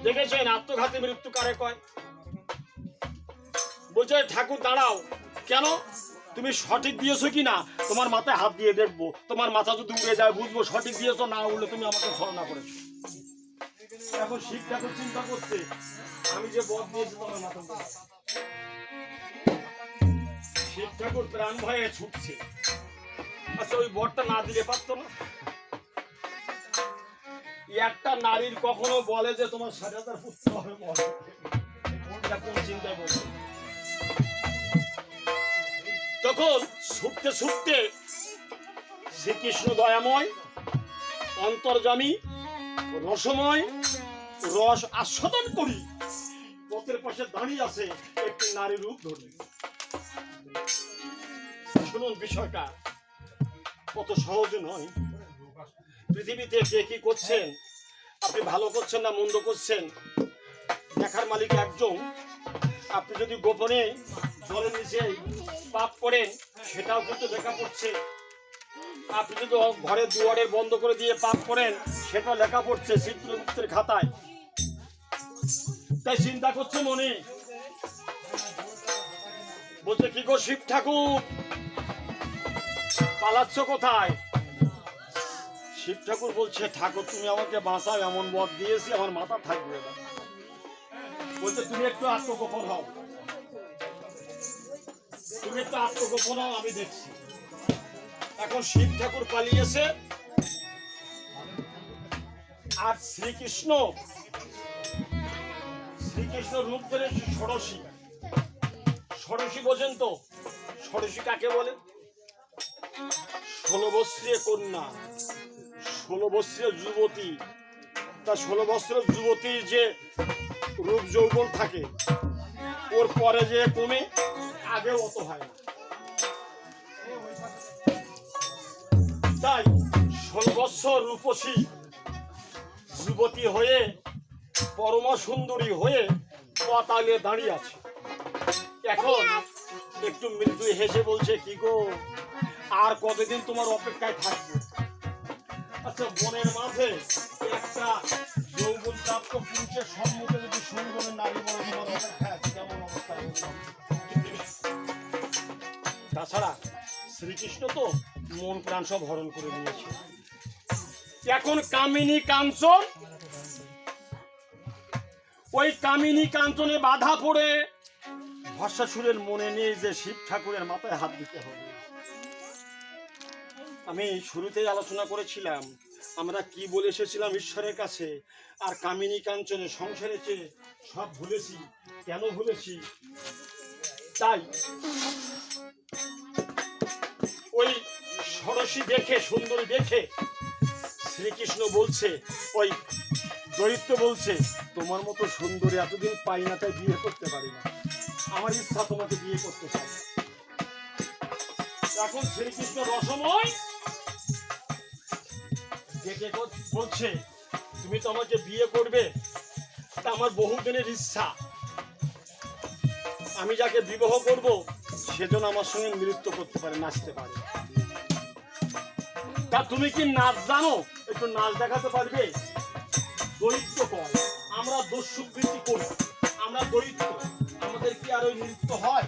দেখেছেন আত্মঘাতী মৃত্যু কারে কয়? বলছে ঠাকুর দাঁড়াও, কেন? তুমি সঠিক দিয়েছো কি না তোমার মাথায় হাত দিয়ে দেখবো, তোমার মাথা যদি উড়ে যায় বুঝবো সঠিক দিয়েছো, না উঠলে তুমি আমাকে ছলনা করেছো। এখন শিব ঠাকুর চিন্তা করছে আমি যে বদ দিয়েছি তোমার মাথা। শিব ঠাকুর প্রাণ ভয়ে ছুটছে। আচ্ছা ওই বরটা না দিলে পারতো না? একটা নারীর কখনো বলে যে তোমার 60,000 পুত্র হবে, কোন চিন্তায় বলছে? তখন ছুটতে ছুটতে শ্রীকৃষ্ণ দয়াময়, অন্তর্যামী, রসময়, রস আস্বাদন করি পথের পাশে দাঁড়িয়ে আছে একটি নারী রূপ ধরে। শুনুন বিষয়টা কত সহজ নয়। পৃথিবীতে কে কি করছেন, আপনি ভালো করছেন না মন্দ করছেন, দেখার মালিক একজন। আপনি যদি গোপনে জলের নিচে পাপ করেন সেটাও কিন্তু দেখা পড়ছে। আপনি যদি ঘরের দুয়ারে বন্ধ করে দিয়ে পাপ করেন সেটাও লেখা পড়ছে চিত্রগুপ্তের খাতায়। তাই চিন্তা করছে মনে, বলছে কি গো শিব ঠাকুর পালাচ্ছ কোথায়? শিব ঠাকুর বলছে ঠাকুর তুমি আমাকে বাঁচাও, এমন বদ দিয়েছি আমার মাথা থাকবে না। বলছে তুমি একটু আত্মগোপন হও, তুমি একটু আত্মগোপন হও, আমি দেখছি। এখন শিব ঠাকুর পালিয়েছে আর শ্রীকৃষ্ণ রূপ ধরেছে ষোড়শী। ষোড়শী বোঝেন তো? ষোড়শী কাকে বলে? 16 বৎসরের কন্যা, 16 বৎসরের যুবতী। তা 16 বৎসরের যুবতীর যে রূপ যৌবন থাকে ওর পরে যে কমে, আগে অত হয় না। তাই 16 বৎসর রূপসী যুবতী হয়ে পরমা সুন্দরী হয়ে পাতালে দাঁড়িয়ে আছে। এখন একটু মৃদু হেসে বলছে কি গো আর কতদিন তোমার অপেক্ষায় থাকবে? আচ্ছা বনের মাঝে একটা যৌবন প্রাপ্ত পুরুষের সম্মুখে যদি সুন্দর নারী বলে তোমার অপেক্ষায় আছে, কেমন অবস্থা? তাছাড়া শ্রীকৃষ্ণ তো মন প্রাণ সব হরণ করে নিয়েছে। এখন কামিনী কাঞ্চন, ওই কামিনী কাঞ্চনে বাধা পড়ে ভস্মাসুরের মনে নেই যে শিব ঠাকুরের মাথায় হাত দিতে হবে। আমি শুরুতেই আলোচনা করেছিলাম আমরা কি বলে এসেছিলাম ঈশ্বরের কাছে, আর কামিনী কাঞ্চনে সংসারে চেয়ে সব ভুলেছি। কেন ভুলেছি? তাই ওই ষোড়শী দেখে, সুন্দরী দেখে শ্রীকৃষ্ণ বলছে, ওই দৈত্য বলছে তোমার মতো সুন্দরী এতদিন পাই না, তাই বিয়ে করতে পারি না, আমার ইচ্ছা তোমাকে বিয়ে করতে চাই। এখন শ্রীকৃষ্ণ রসময় দেখে বলছে তুমি তো আমাকে বিয়ে করবে, তা আমার বহুদিনের ইচ্ছা, আমি যাকে বিবাহ করব সেজন্য আমার সঙ্গে নৃত্য করতে পারে, নাচতে পারে। তা তুমি কি নাচ জানো? একটু নাচ দেখাতে পারবে? দৈত্য কয় আমরা দস্যুবৃত্তি করি, আমরা দৈত্য, আমাদের কি আর ওই নৃত্য হয়?